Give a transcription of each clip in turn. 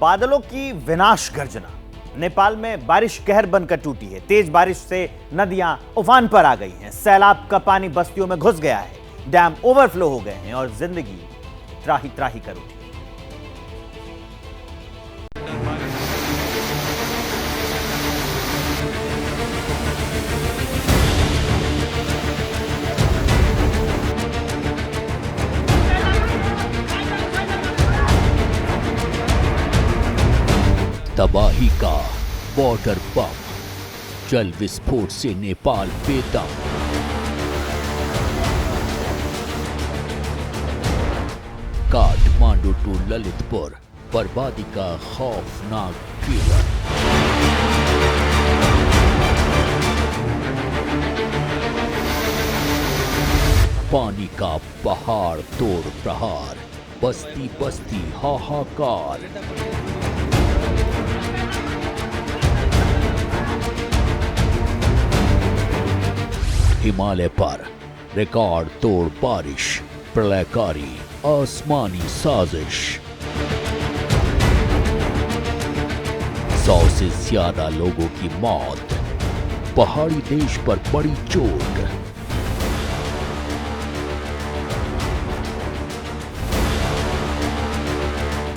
बादलों की विनाश गर्जना। नेपाल में बारिश कहर बनकर टूटी है। तेज बारिश से नदियां उफान पर आ गई हैं। सैलाब का पानी बस्तियों में घुस गया है। डैम ओवरफ्लो हो गए हैं और जिंदगी त्राही त्राही कर उठी। तबाही का वाटर बम, जल विस्फोट से नेपाल बेदम। काठमांडू टू ललितपुर, बर्बादी का खौफनाक कीलर। पानी का पहाड़ तोड़ प्रहार, बस्ती बस्ती हाहाकार। हिमालय पर रिकॉर्ड तोड़ बारिश, प्रलयकारी आसमानी साजिश। 100 से ज्यादा लोगों की मौत, पहाड़ी देश पर बड़ी चोट।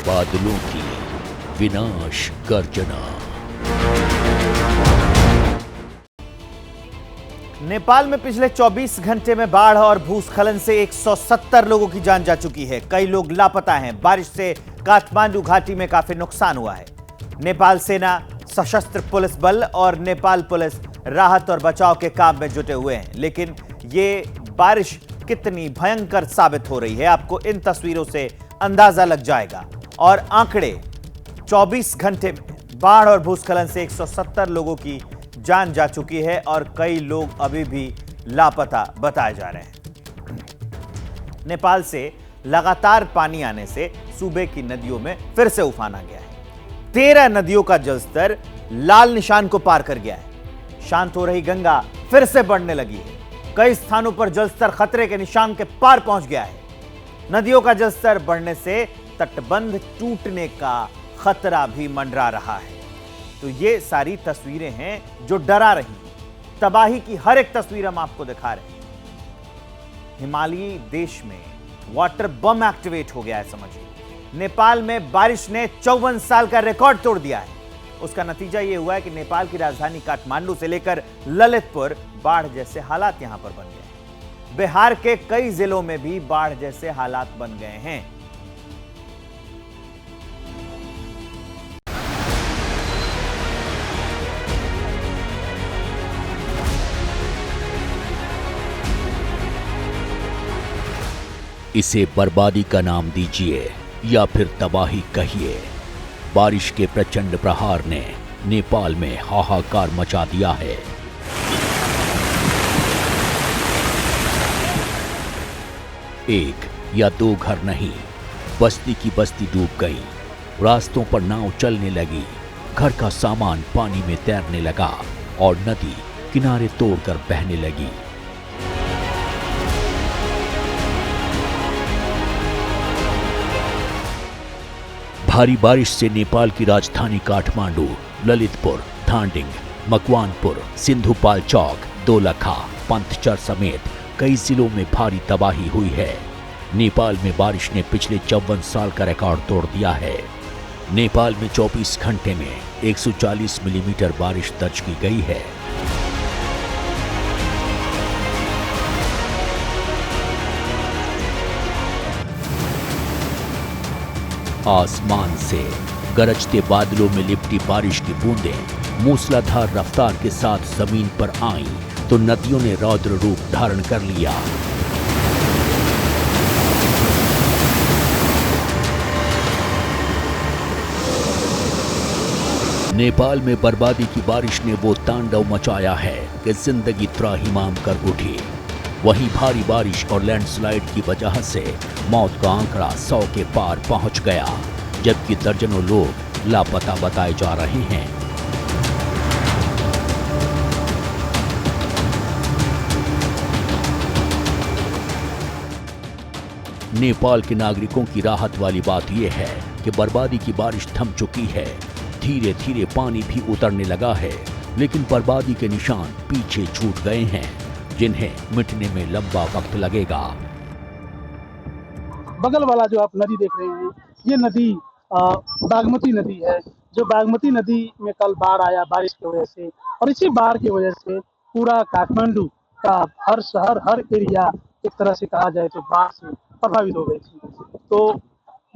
बादलों की विनाश गर्जना। नेपाल में पिछले 24 घंटे में बाढ़ और भूस्खलन से 170 लोगों की जान जा चुकी है। कई लोग लापता हैं। बारिश से काठमांडू घाटी में काफी नुकसान हुआ है। नेपाल सेना, सशस्त्र पुलिस बल और नेपाल पुलिस राहत और बचाव के काम में जुटे हुए हैं। लेकिन ये बारिश कितनी भयंकर साबित हो रही है, आपको इन तस्वीरों से अंदाजा लग जाएगा। और आंकड़े, 24 घंटे में बाढ़ और भूस्खलन से 170 लोगों की जान जा चुकी है और कई लोग अभी भी लापता बताए जा रहे हैं। नेपाल से लगातार पानी आने से सूबे की नदियों में फिर से उफान आ गया है। 13 नदियों का जलस्तर लाल निशान को पार कर गया है। शांत हो रही गंगा फिर से बढ़ने लगी है। कई स्थानों पर जलस्तर खतरे के निशान के पार पहुंच गया है। नदियों का जलस्तर बढ़ने से तटबंध टूटने का खतरा भी मंडरा रहा है। तो ये सारी तस्वीरें हैं जो डरा रही हैं। तबाही की हर एक तस्वीर हम आपको दिखा रहे हैं। हिमालयी देश में वाटर बम एक्टिवेट हो गया है, समझिए। नेपाल में बारिश ने 54 साल का रिकॉर्ड तोड़ दिया है। उसका नतीजा यह हुआ है कि नेपाल की राजधानी काठमांडू से लेकर ललितपुर बाढ़ जैसे हालात यहां पर बन गए हैं। बिहार के कई जिलों में भी बाढ़ जैसे हालात बन गए हैं। इसे बर्बादी का नाम दीजिए या फिर तबाही कहिए। बारिश के प्रचंड प्रहार ने नेपाल में हाहाकार मचा दिया है। एक या दो घर नहीं, बस्ती की बस्ती डूब गई। रास्तों पर नाव चलने लगी। घर का सामान पानी में तैरने लगा और नदी किनारे तोड़कर बहने लगी। भारी बारिश से नेपाल की राजधानी काठमांडू, ललितपुर, धांडिंग, मकवानपुर, सिंधुपाल चौक, दोलखा, पंथचर समेत कई जिलों में भारी तबाही हुई है। नेपाल में बारिश ने पिछले 54 साल का रिकॉर्ड तोड़ दिया है। नेपाल में 24 घंटे में 140 मिलीमीटर बारिश दर्ज की गई है। आसमान से गरजते बादलों में लिपटी बारिश की बूंदें मूसलाधार रफ्तार के साथ जमीन पर आईं तो नदियों ने रौद्र रूप धारण कर लिया। नेपाल में बर्बादी की बारिश ने वो तांडव मचाया है कि जिंदगी त्राहिमाम कर उठी। वहीं भारी बारिश और लैंडस्लाइड की वजह से मौत का आंकड़ा 100 के पार पहुंच गया, जबकि दर्जनों लोग लापता बताए जा रहे हैं। नेपाल के नागरिकों की राहत वाली बात यह है कि बर्बादी की बारिश थम चुकी है। धीरे धीरे पानी भी उतरने लगा है, लेकिन बर्बादी के निशान पीछे छूट गए हैं, जिन्हें मिटने में लंबा वक्त लगेगा। बगल वाला जो आप नदी देख रहे हैं, ये नदी बागमती नदी है। जो बागमती नदी में कल बाढ़ आया बारिश की वजह से, और इसी बाढ़ की वजह से पूरा काठमांडू का हर शहर, हर एरिया एक तरह से कहा जाए तो बाढ़ से प्रभावित हो गई थी। तो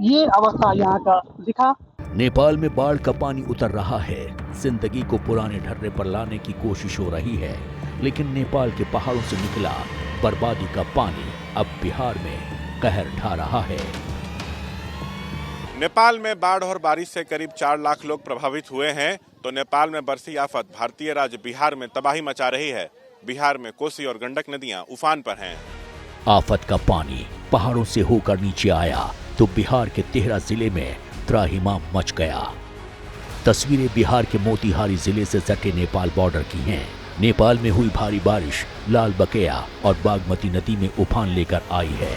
ये अवस्था यहाँ का दिखा। नेपाल में बाढ़ का पानी उतर रहा है। जिंदगी को पुराने ढर्रे पर लाने की कोशिश हो रही है, लेकिन नेपाल के पहाड़ों से निकला बर्बादी का पानी अब बिहार में कहर ढा रहा है। नेपाल में बाढ़ और बारिश से करीब 4 लाख लोग प्रभावित हुए हैं। तो नेपाल में बरसी आफत भारतीय राज्य बिहार में तबाही मचा रही है। बिहार में कोसी और गंडक नदियां उफान पर हैं। आफत का पानी पहाड़ों से होकर नीचे आया तो बिहार के 13 जिले में त्राहिमाम मच गया। तस्वीरें बिहार के मोतिहारी जिले से सटे नेपाल बॉर्डर की हैं। नेपाल में हुई भारी बारिश लाल बकेया और बागमती नदी में उफान लेकर आई है,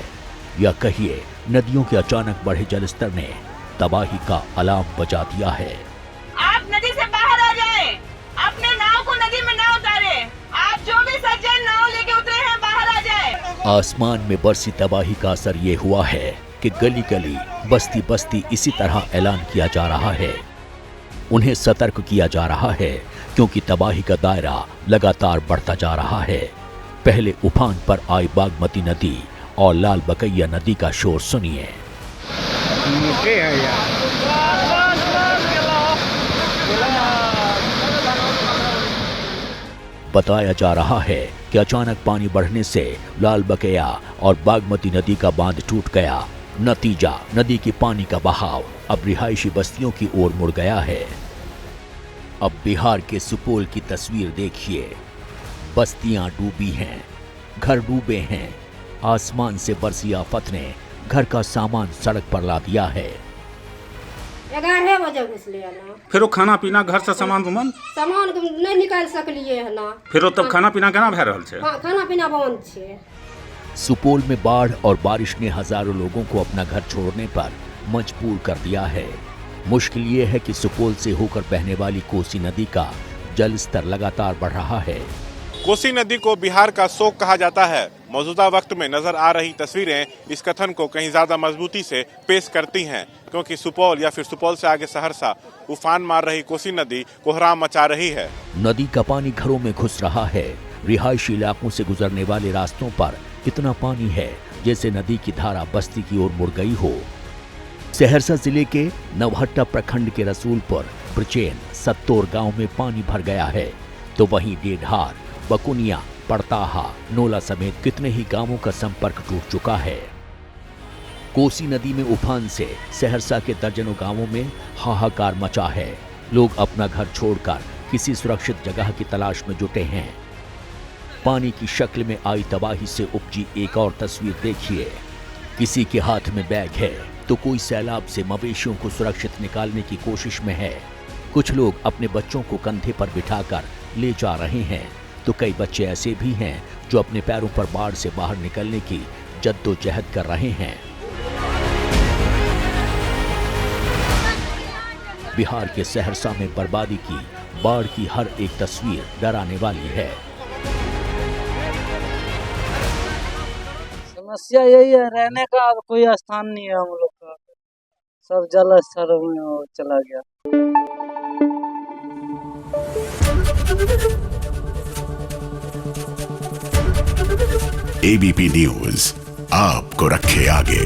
या कहिए नदियों के अचानक बढ़े जलस्तर ने तबाही का अलार्म बजा दिया है। आप नदी से बाहर आ जाएं, अपने नाव को नदी में ना उतारें। आप जो भी सज्जन नाव लेके उतरे हैं बाहर आ जाएं। आसमान में बरसी तबाही का असर ये हुआ है कि गली गली, बस्ती बस्ती इसी तरह ऐलान किया जा रहा है। उन्हें सतर्क किया जा रहा है, क्योंकि तबाही का दायरा लगातार बढ़ता जा रहा है। पहले उफान पर आई बागमती नदी और लाल बकैया नदी का शोर सुनिए। बताया जा रहा है कि अचानक पानी बढ़ने से लाल बकैया और बागमती नदी का बांध टूट गया। नतीजा, नदी के पानी का बहाव अब रिहायशी बस्तियों की ओर मुड़ गया है। अब बिहार के सुपौल की तस्वीर देखिए। बस्तियां डूबी हैं, घर डूबे हैं। आसमान से बरसी आफत ने घर का सामान सड़क पर ला दिया है। 11 बजे घुसलिए ना। फिर खाना पीना घर से सामान नहीं निकाल सकलिए है ना। फिर तब खाना पीना केना भए रहल छै? खाना पीना बंद छै। सुपौल में बाढ़ और बारिश ने हजारों लोगों को अपना घर छोड़ने पर मजबूर कर दिया है। मुश्किल ये है कि सुपौल से होकर बहने वाली कोसी नदी का जल स्तर लगातार बढ़ रहा है। कोसी नदी को बिहार का शोक कहा जाता है। मौजूदा वक्त में नजर आ रही तस्वीरें इस कथन को कहीं ज्यादा मजबूती से पेश करती हैं, क्योंकि सुपौल या फिर सुपौल से आगे सहरसा उफान मार रही कोसी नदी कोहराम मचा रही है। नदी का पानी घरों में घुस रहा है। रिहायशी इलाकों से गुजरने वाले रास्तों पर इतना पानी है जैसे नदी की धारा बस्ती की ओर मुड़ गई हो। सहरसा जिले के नवहट्टा प्रखंड के रसूलपुर, ब्रचेन, सत्तोर गांव में पानी भर गया है, तो वहीं डेढ़ार, बकुनिया, पड़ताहा, नोला समेत कितने ही गांवों का संपर्क टूट चुका है। कोसी नदी में उफान से सहरसा के दर्जनों गांवों में हाहाकार मचा है। लोग अपना घर छोड़कर किसी सुरक्षित जगह की तलाश में जुटे हैं। पानी की शक्ल में आई तबाही से उपजी एक और तस्वीर देखिए। किसी के हाथ में बैग है तो कोई सैलाब से मवेशियों को सुरक्षित निकालने की कोशिश में है। कुछ लोग अपने बच्चों को कंधे पर बिठाकर ले जा रहे हैं, तो कई बच्चे ऐसे भी हैं जो अपने पैरों पर बाढ़ से बाहर निकलने की जद्दोजहद कर रहे हैं। बिहार के सहरसा में बर्बादी की, बाढ़ की हर एक तस्वीर डराने वाली है। समस्या यही है, रहने का अब कोई स्थान नहीं है हम लोग का। सब जल स्तर में चला गया। एबीपी न्यूज आपको रखे आगे।